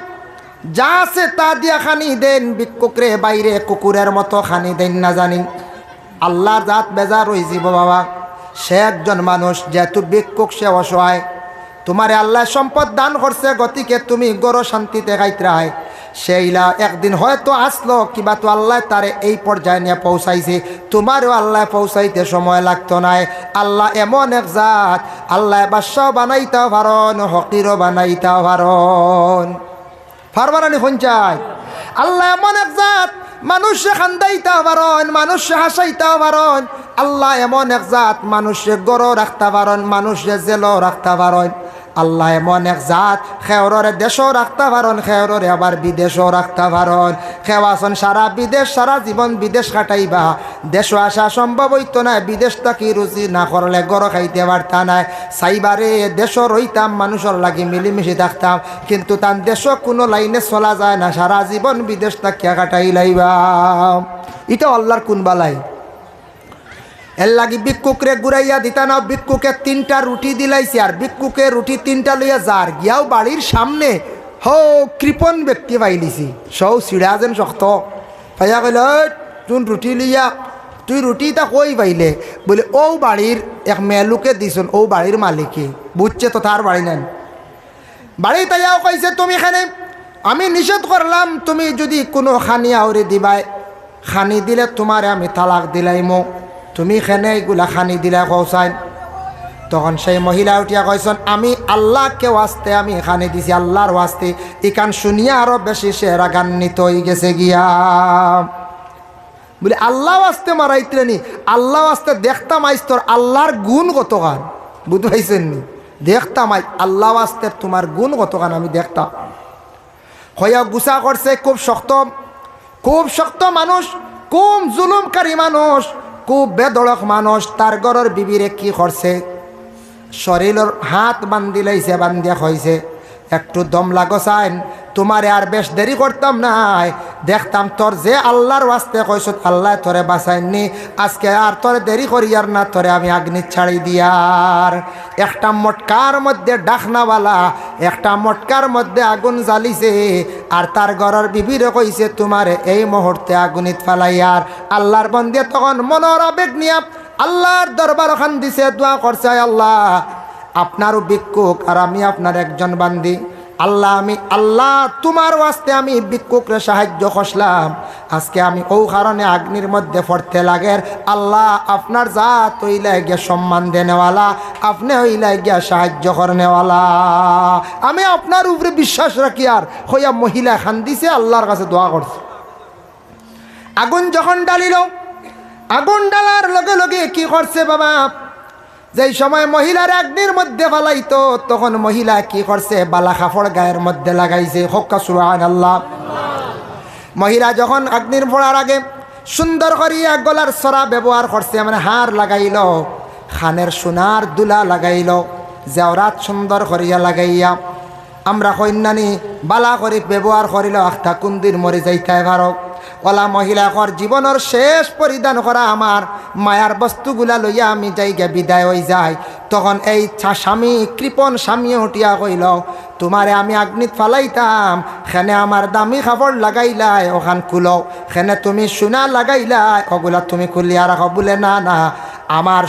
যা আছে তা দিয়া খানি দেন। ভিক্ষুকরে বাইরে কুকুরের মতো খানি দেন না জানি। আল্লাহর জাত বেজার হইজিব বাবা। সে একজন মানুষ, যেহেতু ভিক্ষুক সে অসহায়, তোমারে আল্লাহ সম্পদ দান করছে, গতিকে তুমি গড় শান্তিতে খাইতে রায়। সেইলা একদিন হয়তো আসলো কিবা তো আল্লাহ তারে এই পর্যায়ে নিয়ে পৌঁছাইছে, তোমারও আল্লাহ পৌঁছাইতে সময় লাগতো নাই। আল্লাহ এমন এক জাত, আল্লাহ বাদশাহ বানাইতেও পারন, হকিরও বানাইতেও পারন। ফারবারানি পঞ্চায়েত আল্লাহ এমন এক জাত, মানুষে খান্দাইতেও পারন, মানুষে হাসাইতেও পারন। আল্লাহ এমন এক জাত, মানুষে গড়ও রাখতে পারন, মানুষে জেলও রাখতে পারন। আল্লাহ এমন এক জাত, খেওরে দেশও রাখতে পারন, খেওরে আবার বিদেশও রাখতে পারন। খেওয়াছন সারা বিদেশ, সারা জীবন বিদেশ কাটাইবা, দেশও আসা সম্ভব হইতো না। বিদেশ থাকি রুচি না করলে গড় খাইতে পারতা নাই। সাইবারে দেশও রইতাম, মানুষের লাগি মিলিমিশি থাকতাম, কিন্তু তার দেশও কোনো লাইনে চলা যায় না, সারা জীবন বিদেশ থাকিয়া কাটাই লাইবা। এটা আল্লাহর কোন বালাই। এর লাগি ভিক্ষুকরে ঘুরাইয়া দিতা না, ভিক্ষুকে 3টা রুটি দিলাইছে, আর ভিক্ষুকে রুটি 3টা লইয়া যার গিয়াও বাড়ির সামনে হো কৃপণ ব্যক্তি পাইলিছি, সৌ চিড়া যেন শক্ত পাইয়া কইল, তুই রুটি লইয়া, তুই রুটিটা কই পাইলে? বলে ও বাড়ির এক মেলুকে দিছন, ও বাড়ির মালিকে। বুঝছে তো তার বাড়ি নেন বাড়ি। তাইয়াও কইছে তুমি এখানে, আমি নিষেধ করলাম তুমি যদি কোনো খানি আউরে দিবাই, খানি দিলে তোমারে আমি তালাক দিলাইমো, তুমি এখানে এগুলা খানি দিলা কৌসাইন। তখন সেই মহিলা উঠিয়া কইসন, আমি আল্লাহকে ওয়াস্তে আমি খানি দিছি, আল্লাহর ওয়াস্তে। ইকান শুনিয়া আরো বেশি সে রাগান্বিত হয়ে গেছে গিয়া। বলে আল্লাহ ওয়াস্তে মারাইতে নি, আল্লাহ ওয়াস্তে দেখতাম আইস তোর আল্লাহর গুণ কতখান, বুঝতে পাইছেন নি? দেখতাম আই আল্লাহ ওয়াস্তে তোমার গুণ কতখান আমি দেখতাম। হইয়া গুছা করছে, খুব শক্ত, খুব শক্ত মানুষ, খুব জুলুমকারী মানুষ, খুব বেদড়ক মানুষ। তার ঘরের বিবিরে কি করছে, শরীরের হাত বান্ধি লাইছে, বান্ধিয়া হয়েছে, একটু দম লাগসাইন, তোমারে আর বেশ দেরি করতাম নাই, দেখতাম তোর যে আল্লাহর ওয়াস্তে কইস আল্লাহ তোরে বাঁচাইনি, আজকে আর তোরে দেরি করিয়ার না, তোরে আমি আগ্নি ছাড়ি দিয়ার। একটা মটকার মধ্যে ডাকনাওয়ালা, একটা মটকার মধ্যে আগুন জ্বালিছে, আর তার ঘরের বিবিরে কইছে তোমারে এই মুহূর্তে আগুনিত ফালাইয়ার। আল্লাহর বন্দে তখন মনের আবেগ নিয়া আল্লাহর দরবার ওখান দিছে, দোয়া করছে, আল্লাহ আপনারও ভিক্ষুক আর আমি আপনার একজন বান্দি, আল্লাহ আমি আল্লাহ তোমার ওয়াস্তে আমি ভিক্ষুকরে সাহায্য করলাম, আজকে আমি ও কারণে আগ্নির মধ্যে পড়তে লাগের। আল্লাহ আপনার জাত হইলে গিয়া সম্মান দেনেওয়ালা, আপনি হইলে গিয়া সাহায্য করনেওয়ালা, আমি আপনার উপরে বিশ্বাস রাখি। আর হইয়া মহিলা খান দিছে, আল্লাহর কাছে দোয়া করছে। আগুন যখন ডালিল, আগুন ডালার লগে লগে কি করছে বাবা, যেই সময় মহিলার অগ্নির মধ্যে ফালাইতো, তখন মহিলা কি করছে, বালা কাপড় গায়ের মধ্যে লাগাইছে। হক্কা সুবহানাল্লাহ। মহিলা যখন অগ্নির পড়ার আগে সুন্দর করিয়া গলার সরা ব্যবহার করছে, মানে হার লাগাইল, খানের সোনার দুলা লাগাইল, জেওরাত সুন্দর করিয়া লাগাইয়া, আমরা কন্যানি বালা করে ব্যবহার করিল, আখটা কুন্দির মরে যাইতে পারো। ওলা মহিলাকর জীবনের শেষ পরিধান করা আমার মায়ার বস্তুগুলা লইয়া আমি যাইগে বিদায় হয়ে যাই। তখন এই স্বামী, কৃপণ স্বামী উঠিয়া কইল, তোমারে আমি আগ্নিত ফালাইতাম, খেনে আমার দামি কাপড় লাগাইলাই, ওখান খুলো, খেনে তুমি সোনা লাগাইলাই, ওগুলা তুমি খুলিয়া রাখো। বলে না না, আমার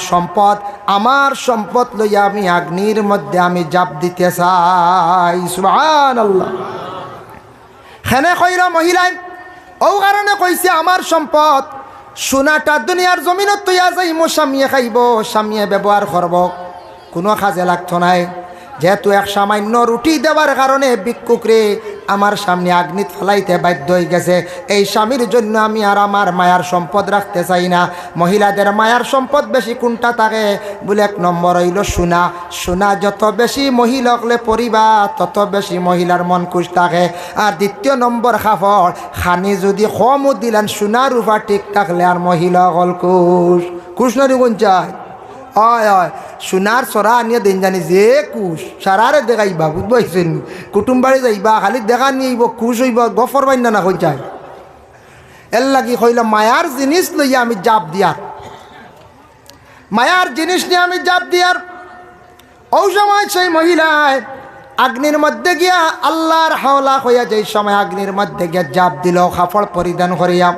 সম্পদ লইয়া আমি আগ্নির মধ্যে আমি জাপ দিতে চাই। সুবহানাল্লাহ। খেনে কইল মহিলাই, ও কারণে কইছে আমার সম্পদ সোনাটা দুনিয়ার জমিনত তৈয়া যাইব, স্বামীয়ে খাইব, স্বামীয়ে ব্যবহার করব, কোনো কাজে লাগতো নাই। যেহেতু এক সামান্য রুটি দেওয়ার কারণে ভিক্ষুকরে আমার সামনে আগ্নিত ফেলাইতে বাধ্য হয়ে গেছে, এই স্বামীর জন্য আমি আর আমার মায়ার সম্পদ রাখতে চাই না। মহিলাদের মায়ার সম্পদ বেশি কোনটা থাকে বলে, 1 নম্বর হইল সোনা। সোনা যত বেশি মহিলা হলে পরিবার তত বেশি মহিলার মন খুশ থাকে। আর 2 নম্বর কাপড়, খানি যদি কমও দিলেন, সোনার রূপা ঠিক থাকলে আর মহিলা হল খুশ নদী কোন চায়। হয় হয়, সোনার চরা আনিয়ে দিন জানি যে কুশ সারারে দেখাইবা, বুঝবাইছেন? কুটুম বাড়ি যাইবা, খালি দেখা নিয়ে খুশ হইব, গফর বাইন না কই যায়। এর লাগি কইলাম মায়ার জিনিস লইয়া আমি জাপ দিয়ার, মায়ার জিনিস নিয়ে আমি জাপ দিয়ার। ও সময় সেই মহিলায় আগ্নির মধ্যে গিয়া আল্লাহর হাওলা হইয়া, যেই সময় আগ্নির মধ্যে গিয়া জাপ দিল, কাপড় পরিধান করিয়া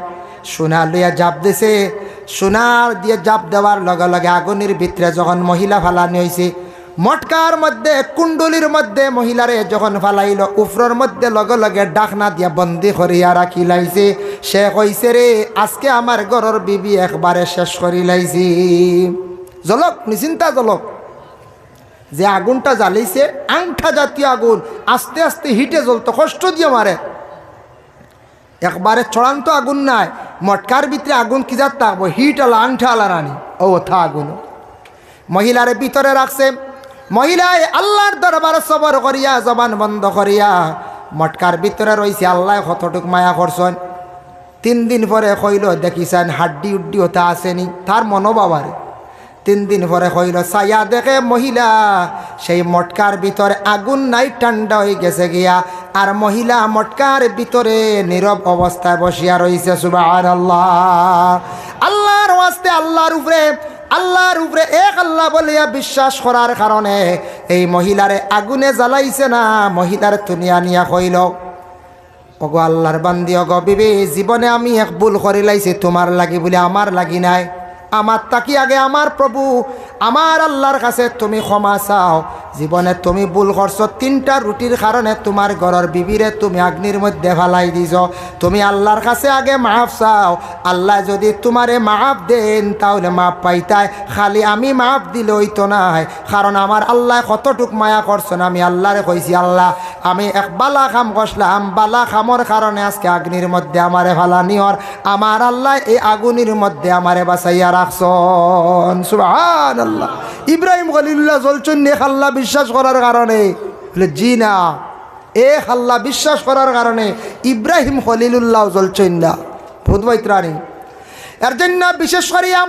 সোনা লইয়া জাপ দিছে। সোনার দিয়ে জাপ দেওয়ার লগে লগে আগুনের ভিতরে যখন মহিলা ফালানি হয়েছে, মটকার মধ্যে কুণ্ডলির মধ্যে মহিলারে যখন ফালাইল উফরর মধ্যে লগে লগে ডাকনা দিয়া বন্দি করিয়া রাখি লাইছে। সে কইছে রে আজকে আমার ঘরের বিবি একবারে শেষ করি লাইছি। জলক নিশ্চিন্তা জলক যে আগুনটা জ্বালিয়েছে আংঠা জাতীয় আগুন, আস্তে আস্তে হিটে জ্বলতো, কষ্ট দিয়ে মারে, একবারে চড়ান্ত আগুন নাই। মটকার ভিতরে আগুন কি যাত থাকবো, হিট আলা আংঠা আলা রানি ও থা আগুন। মহিলারে ভিতরে রাখছে, মহিলায় আল্লাহর দরবারে সবর করিয়া জবান বন্ধ করিয়া মটকার ভিতরে রয়েছে। আল্লাহ কতটুক মায়া করছেন। 3 দিন পরে কইল দেখিছেন হাড্ডি উড্ডি ওটা আসেনি, তার মনোবাবারে 3 দিন পরে কইল ছায়া দেখে মহিলা সেই মটকার ভিতরে আগুন নাই, ঠান্ডা হয়ে গেছে গিয়া। আর মহিলা মটকার ভিতরে নীরব অবস্থায় বসিয়া রয়েছে। সুবহানাল্লাহ। আল্লাহর ওয়াস্তে আল্লাহর উপরে এক আল্লাহ বলিয়া বিশ্বাস করার কারণে এই মহিলারে আগুনে জ্বালাইছে না। মহিলার তুনিয়া নিয়া কইল ওগো আল্লাহর বান্দি, ওগো বিবি, জীবনে আমি এক ভুল করে লাইছি, তোমার লাগি বলে আমার লাগি নাই। আমার তাকি আগে আমার প্রভু আমার আল্লাহর কাছে তুমি ক্ষমা চাও। জীবনে তুমি ভুল করছো, 3টা রুটির কারণে তোমার ঘরের বিবিরে তুমি অগ্নির মধ্যে ফেলাই দিছ। তুমি আল্লাহর কাছে আগে মাফ চাও। আল্লাহ যদি তোমারে মাফ দেন তাহলে মাফ পাইতাই, খালি আমি মাফ দিলে হইতো নাই। কারণ আমার আল্লাহ কতটুক মায়া করছেন। আমি আল্লাহরে কইছি আল্লাহ আমি এক বালা কাম করলাম, বালা কামর কারণে আজকে অগ্নির মধ্যে আমারে ফালানিওর, আমার আল্লাহ এই আগুনের মধ্যে আমারে বাঁচাইয়া রাখছেন। সুবহানাল্লাহ। ইব্রাহিম খলিলুল্লাহ জ্বলছেন এক আল্লাহ বিশ্বাস করার কারণে? জি না, এক আল্লাহ বিশ্বাস করার কারণে ইব্রাহিম খলিলুল্লাহ জ্বলছেন না। ভূত বৈত্রাণী এর জন্য বিশেষ করিয়া